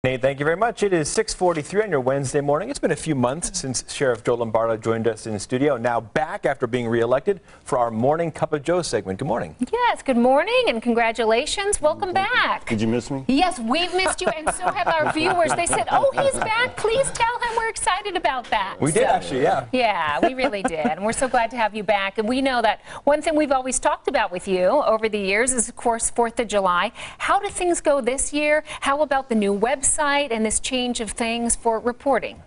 Nate, thank you very much. It is 6:43 on your Wednesday morning. It's been a few months since Sheriff Joe Lombardo joined us in the studio. Now back after being reelected for our Morning Cup of Joe segment. Good morning. Yes, good morning and congratulations. Welcome back. Did you miss me? Yes, we've missed you and so have our viewers. They said, oh, he's back. Please tell him we're excited about that. We did actually, yeah. Yeah, we really did. And we're so glad to have you back. And we know that one thing we've always talked about with you over the years is, of course, 4th of July. How do things go this year? How about the new website and this change of things for reporting?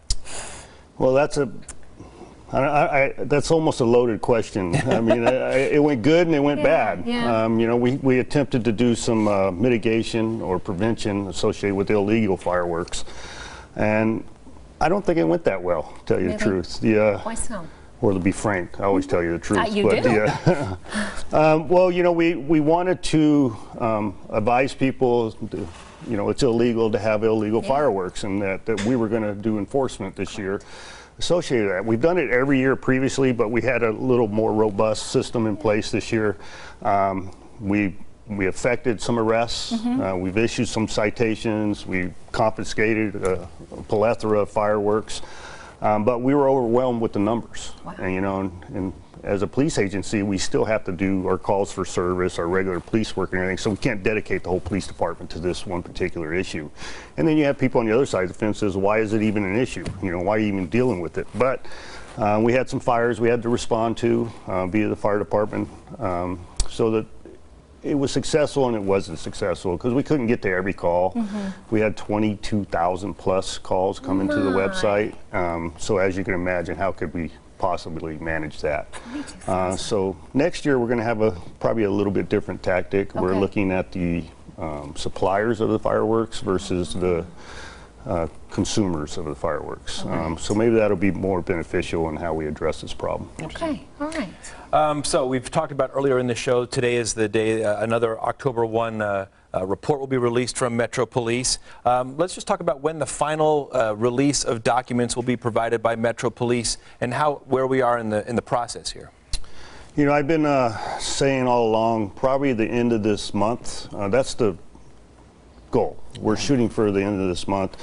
Well, that's almost a loaded question. I mean, it went good and it went bad. Yeah. You know, we attempted to do some mitigation or prevention associated with illegal fireworks, and I don't think it went that well, to tell you the truth. Why so? Or to be frank, I always tell you the truth. You do? Well, you know, we wanted to advise people, you know, it's illegal to have illegal fireworks, and that we were going to do enforcement this year associated with that. We've done it every year previously, but we had a little more robust system in place this year. We effected some arrests. We've issued some citations. We confiscated a plethora of fireworks. But we were overwhelmed with the numbers. Wow. And, you know, and as a police agency, we still have to do our calls for service, our regular police work and everything, so we can't dedicate the whole police department to this one particular issue. And then you have people on the other side of the fence says, why is it even an issue? You know, why are you even dealing with it? But we had some fires we had to respond to via the fire department, so that it was successful and it wasn't successful because we couldn't get to every call. We had 22,000 plus calls come into the website. So as you can imagine, how could we possibly manage that? So next year we're going to have probably a little bit different tactic. We're looking at the suppliers of the fireworks versus the consumers of the fireworks. So maybe that'll be more beneficial in how we address this problem. Okay, all right. So we've talked about earlier in the show, today is the day another October 1 report will be released from Metro Police. Let's just talk about when the final release of documents will be provided by Metro Police and where we are in the process here. You know, I've been saying all along, probably the end of this month. That's the goal. We're shooting for the end of this month.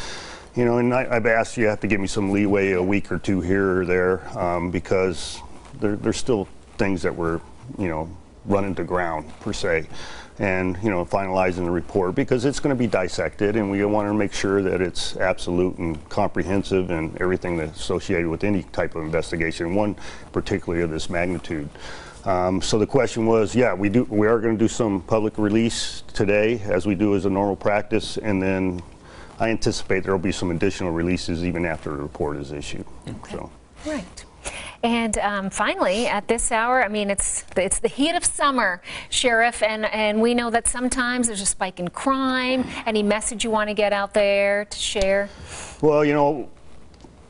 You know, and I've asked you have to give me some leeway, a week or two here or there, because there's still things that we're, you know, running to ground per se, and, you know, finalizing the report because it's going to be dissected, and we want to make sure that it's absolute and comprehensive and everything that's associated with any type of investigation, one particularly of this magnitude. So the question was, yeah, we are going to do some public release today, as we do as a normal practice, and then I anticipate there will be some additional releases even after the report is issued. Okay. So. Right. And finally, at this hour, I mean, it's the heat of summer, Sheriff, and we know that sometimes there's a spike in crime. Any message you want to get out there to share? Well, you know,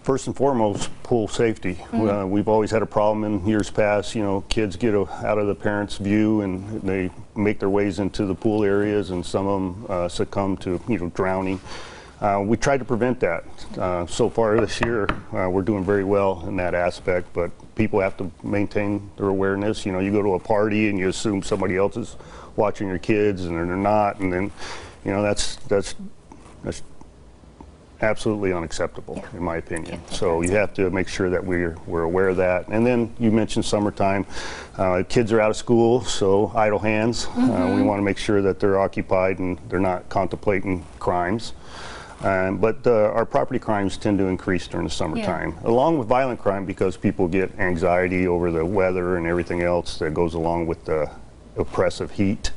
first and foremost, pool safety. We've always had a problem in years past. You know, kids get out of the parents' view and they make their ways into the pool areas, and some of them succumb to, you know, drowning. We tried to prevent that. So far this year, we're doing very well in that aspect, but people have to maintain their awareness. You know, you go to a party and you assume somebody else is watching your kids and they're not, and then, you know, that's absolutely unacceptable, in my opinion. So you have to make sure that we're aware of that. And then you mentioned summertime. Kids are out of school, so idle hands. We want to make sure that they're occupied and they're not contemplating crimes. But our property crimes tend to increase during the summertime, along with violent crime, because people get anxiety over the weather and everything else that goes along with the oppressive heat.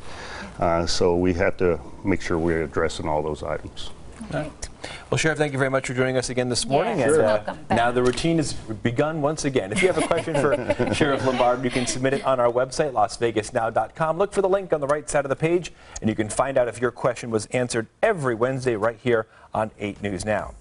So we have to make sure we're addressing all those items. Right. Well, Sheriff, thank you very much for joining us again this morning. Yes, welcome back. Now the routine has begun once again. If you have a question for Sheriff Lombardo, you can submit it on our website, lasvegasnow.com. Look for the link on the right side of the page, and you can find out if your question was answered every Wednesday right here on 8 News Now.